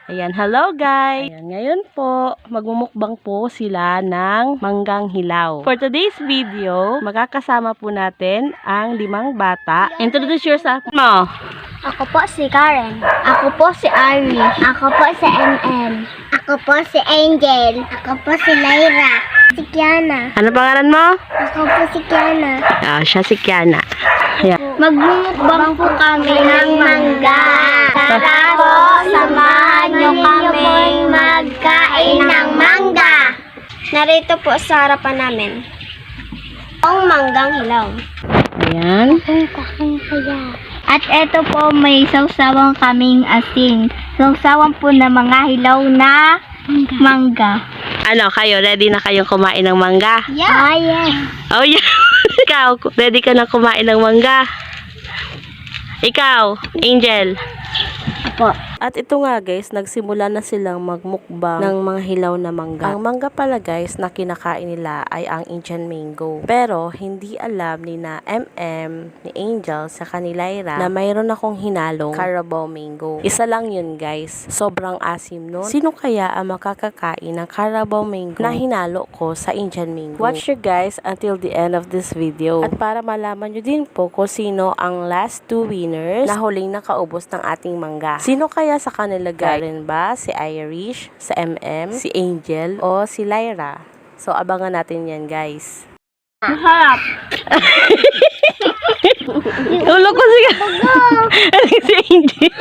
Ayan, hello guys! Ayan, ngayon po, magmumukbang po sila ng manggang hilaw. For today's video, makakasama po natin ang 5 bata. Introduce yourself mo. Ako po si Karen. Ako po si Ari. Ako po si MM. Ako po si Angel. Ako po si Lyra. Si Kiana. Ano pangalan mo? Ako po si Kiana. Siya si Kiana. Ayan. Magmumukbang po kami ng mangga. Tara po, samahan niyo kami magkain ng mangga. Narito po sa harapan namin ang manggang hilaw. Ayan. At eto po, may sawsawan kaming asin. Sawsawan po na mga hilaw na mangga. Ano, kayo? Ready na kayong kumain ng mangga? Yeah. Yes. Oh, yeah. Ikaw, ready ka na kumain ng mangga? Ikaw, Angel. Apo. At ito nga guys, nagsimula na silang magmukbang ng mga hilaw na mangga. Ang mangga pala guys na kinakain nila ay ang Indian mango. Pero hindi alam ni na MM, ni Angel, sa Lyra na mayroon akong hinalong Carabao mango. Isa lang yun guys. Sobrang asim nun. Sino kaya ang makakakain ng Carabao mango na hinalo ko sa Indian mango? Watch you guys until the end of this video. At para malaman nyo din po kung sino ang last 2 winners na huling nakaubos ng ating mangga. Sino kaya sa kanila galing ba? Si Irish, si MM, si Angel, o si Lyra? So, abangan natin yan, guys. Masarap. Ulo ko si si Angel.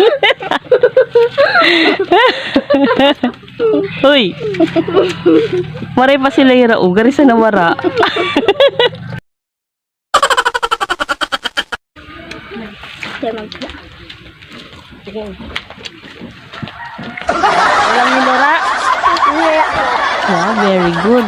Uy. Maray pa si Lyra. Gari sa nawara. Walang hinura? Wow, very good.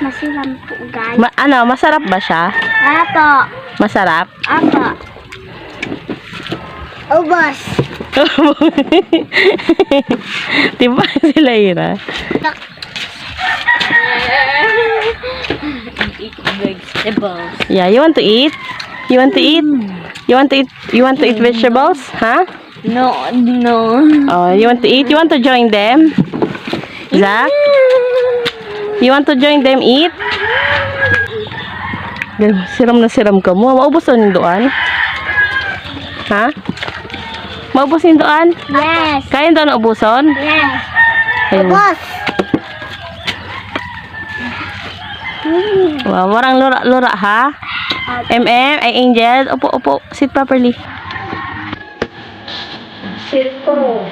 Masiram po, guys. Masarap ba siya? Apo. Masarap? Apo. Ubos. Diba si Lyra? Vegetables. Yeah, you want to eat? You want to eat? You want to eat? You want to eat vegetables? Huh? No. Oh, you want to eat? You want to join them? Zach? You want to join them eat? Siram na siram ka mo. Maubos na yung doan? Ha? Maubos yung doan? Yes. Kaya doon ubuson? Yes. Ayun. Ubos. Wow, warang lura ha? MM, ay Angel, upo, sit properly. Circle.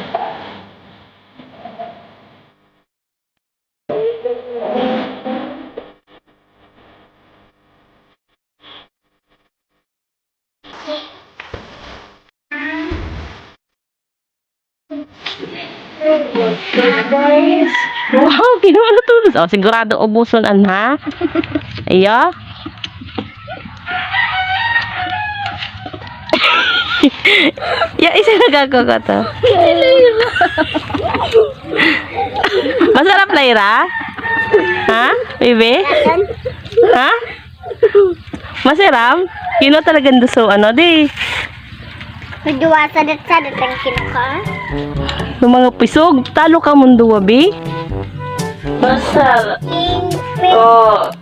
Wow, kinuha na to. Oh, sigurado ubuson an ha? Ayo. Ya, isa nagagawa ko to. Masarap, Lyra? Ha? Baby? Ha? Masarap? Kino talagang duso, di? Medyo sadat-sadat ang kinuka. Yung mga pisog, talo ka mundo, wabi? Masarap. Oh.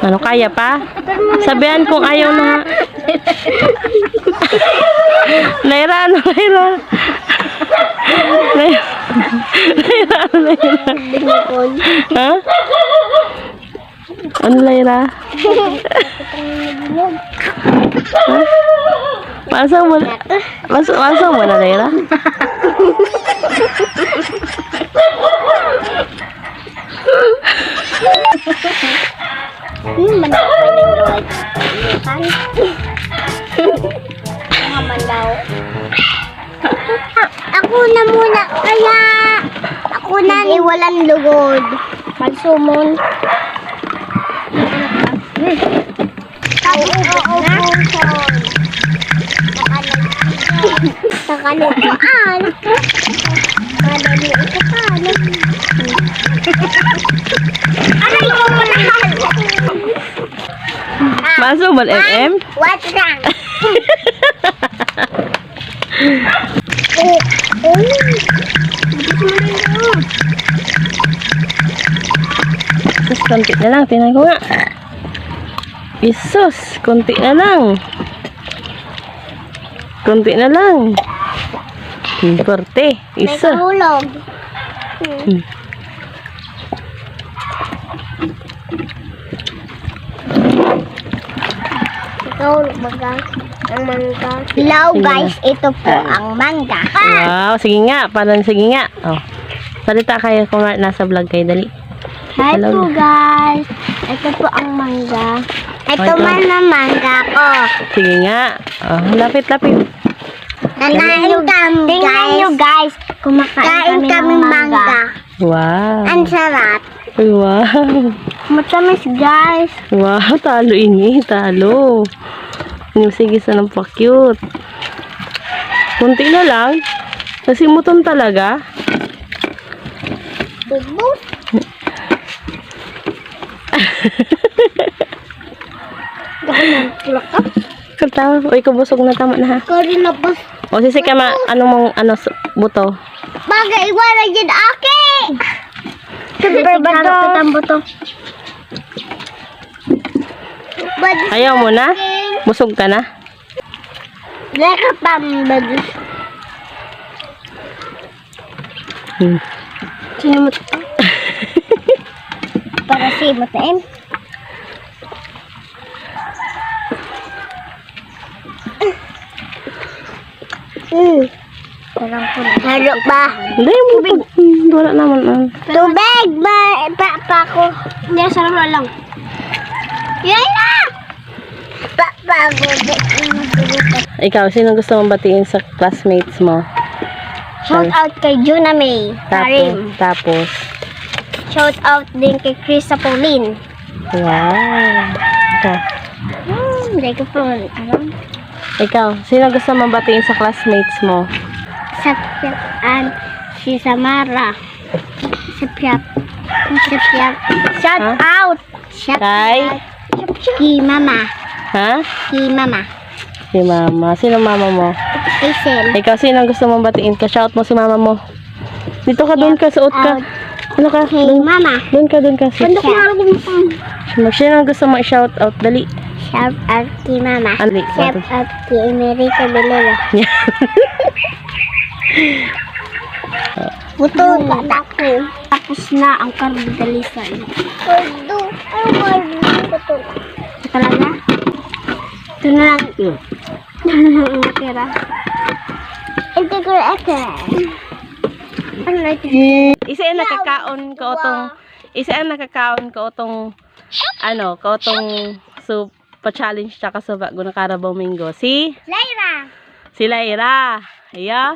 Ano, kaya pa? Sabihan kung ayaw na. Lyra, ano, Lyra? Lyra, ha? Ano, Lyra? Ha? Masang mo na, Lyra? Ako na muna, kaya ako na walang lugod. Magsumon. Sa kalukuan. Madali ito pa. Aray ko, mahal. Maso man, MM? What's wrong? Sus, konti na lang. Tingnan ko nga. Isus, konti na lang. Konti na lang. Korte. May Isa. kahulog. Kahulog baga. Ang mangga. Hello guys, ito po ang mangga. Wow, sige nga. Parang sige nga. Oh. Salita kayo kung nasa vlog kayo. Dali. Hi Hello. po guys. Ito po ang mangga. Ito Ito. man ang mangga ko. Sige nga. Oh, lapit-lapit. Tingnan nyo guys. Kumakain kami mangga. Wow. Ang sarap. Wow. Matamis guys. Wow, talo ini. Talo. Sige, sanang pa-cute. Kunti na lang. Kasi muton talaga. Bubus. Kata, uy, kabusog na, tama na ha. Kari na bus. O, sisi ka anong mong, buto? Bagay, wala dyan aki. Super bato. Buto. Ayaw mo na? Busog ka na? Leka pambadus. Sinumot ko. Para simot na em. Halo ba? Hindi, tubig. Wala naman. Tubig ba? Pa ko. Hindi, sarap na lang. Yan na! Pa Ikaw, sino gusto mong batiin sa classmates mo? Shout out kay Juna May. Karim. Tapos. Shout out din kay Krista Pauline. Wow. Ikaw. Hindi ko po alam. Ikaw, sino gusto mong batiin sa classmates mo? Sapyap si Samara. Sapyap. Shout Ha? out. Shout Kay? out. Kay Mama. Ha? Kay Mama. Si mama. Sino mama mo? Hazel. Ikaw, sino gusto mong batiin ka? Shout mo si mama mo. Dito ka, doon ka, suot ka. Ano ka? Kay Mama. Doon ka, doon ka. Pandok na ako mo. Sino gusto mo i-shout out? Dali. Shout out kay Mama. Dali. Shout out kay America Belera. Buto ka ako. Tapos na ang kardalisan. Kardo. Ano kardo? Ito talaga? Ito na lang. Ito na lang ang natira. Ito ko ito. Ano na ito? Isa ang nakakaon ko otong so pa-challenge tsaka sa bago na Carabao Mingo. Si Lyra. Iya.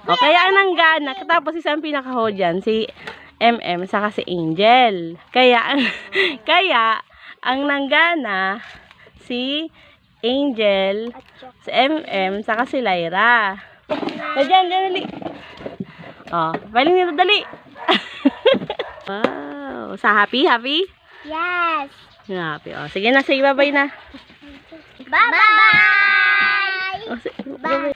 O kaya ang nanggana. Tapos isa ang pinakaho dyan, si MM saka si Angel. Kaya ang nanggana si Angel, si MM saka si Lyra. Diyan, dali. Oh, baling nito dali. Wow. Sa happy? Yes. Happy. Oh, sige na, sige, bye-bye na. Bye-bye. Oh, sige, Bye-bye.